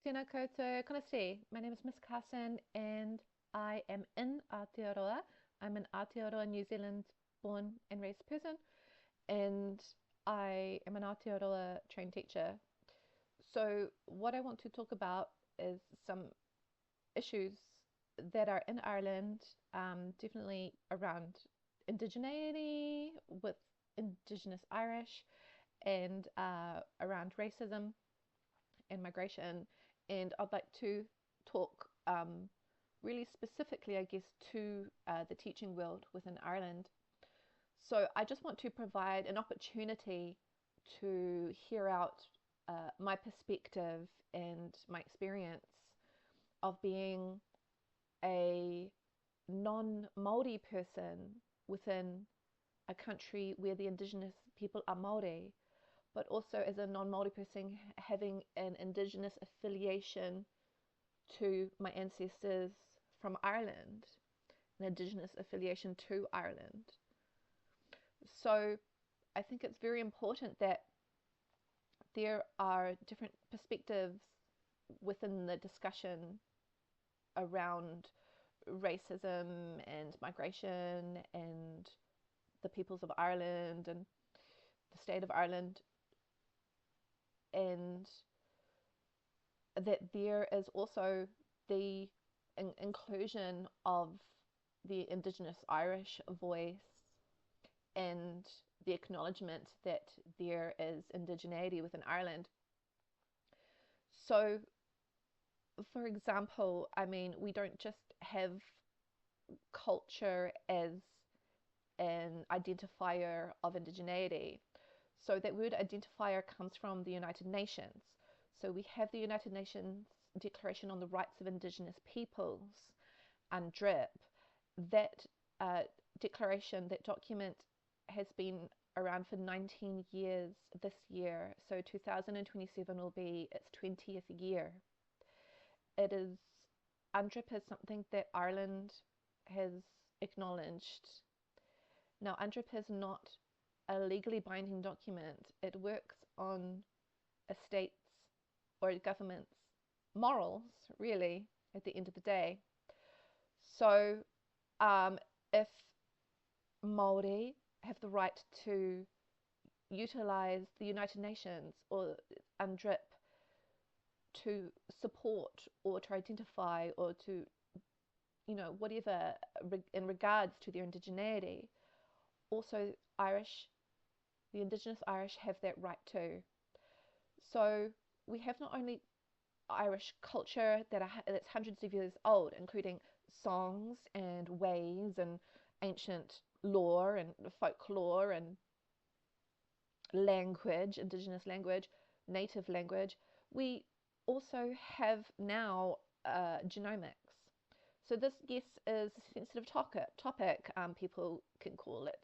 Tēnā koutou, konnichiwa. My name is Miss Carson and I am in Aotearoa. I'm an Aotearoa, New Zealand born and raised person, and I am an Aotearoa trained teacher. So what I want to talk about is some issues that are in Ireland, definitely around indigeneity with Indigenous Irish and around racism and migration. And I'd like to talk really specifically, I guess, to the teaching world within Ireland. So I just want to provide an opportunity to hear out my perspective and my experience of being a non-Māori person within a country where the Indigenous people are Māori, but also as a non-Māori person having an Indigenous affiliation to my ancestors from Ireland, an Indigenous affiliation to Ireland. So I think it's very important that there are different perspectives within the discussion around racism and migration and the peoples of Ireland and the state of Ireland, and that there is also the inclusion of the Indigenous Irish voice and the acknowledgement that there is indigeneity within Ireland. So, for example, I mean, we don't just have culture as an identifier of indigeneity. So that word identifier comes from the United Nations. So we have the United Nations Declaration on the Rights of Indigenous Peoples, UNDRIP. That declaration, that document, has been around for 19 years this year. So 2027 will be its 20th year. It is, UNDRIP is something that Ireland has acknowledged. Now, UNDRIP is not a legally binding document. It works on a state's or a government's morals, really, at the end of the day. So, if Māori have the right to utilize the United Nations or UNDRIP to support or to identify or to, whatever in regards to their indigeneity, also Irish, the Indigenous Irish have that right too. So we have not only Irish culture that's hundreds of years old, including songs and ways and ancient lore and folklore and language, Indigenous language, native language. We also have now genomics. So this, yes, is a sensitive topic. People can call it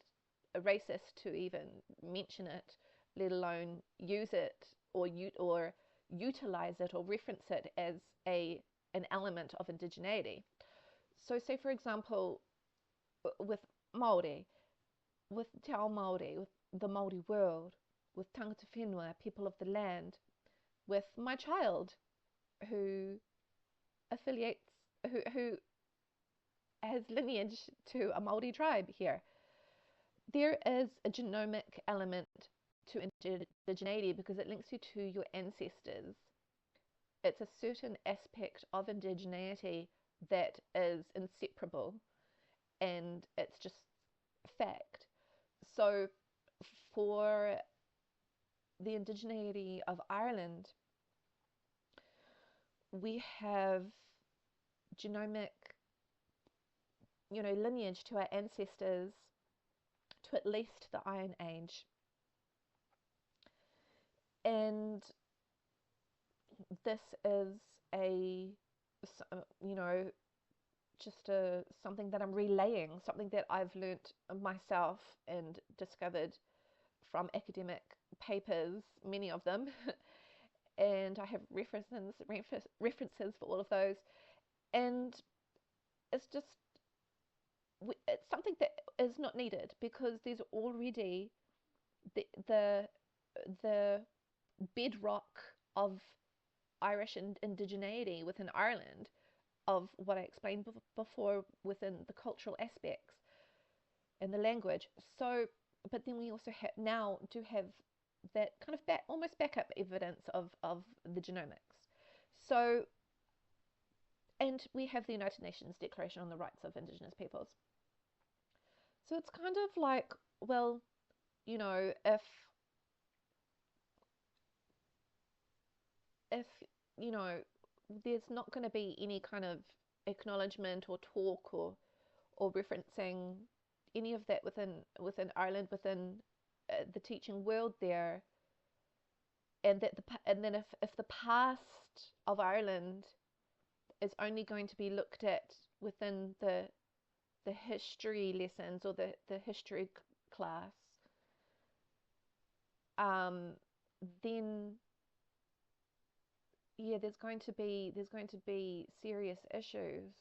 a racist to even mention it, let alone use it or utilize it or reference it as an element of indigeneity. So say, for example, with Māori, with Te Ao Māori, with the Māori world, with tangata whenua, people of the land, with my child who affiliates, who has lineage to a Māori tribe here. There is a genomic element to indigeneity because it links you to your ancestors. It's a certain aspect of indigeneity that is inseparable, and it's just fact. So for the indigeneity of Ireland, we have genomic, lineage to our ancestors to at least the Iron Age. And this is something that I'm relaying, something that I've learnt myself and discovered from academic papers, many of them, and I have references for all of those, and it's something that is not needed because there's already the bedrock of Irish indigeneity within Ireland, of what I explained before within the cultural aspects and the language. So, but then we also now do have that kind of almost backup evidence of the genomics. So, and we have the United Nations Declaration on the Rights of Indigenous Peoples. So it's kind of like, well, you know, if you know, there's not going to be any kind of acknowledgement or talk or referencing any of that within Ireland, within the teaching world there, and then if the past of Ireland is only going to be looked at within the history lessons or the history class, then yeah, there's going to be serious issues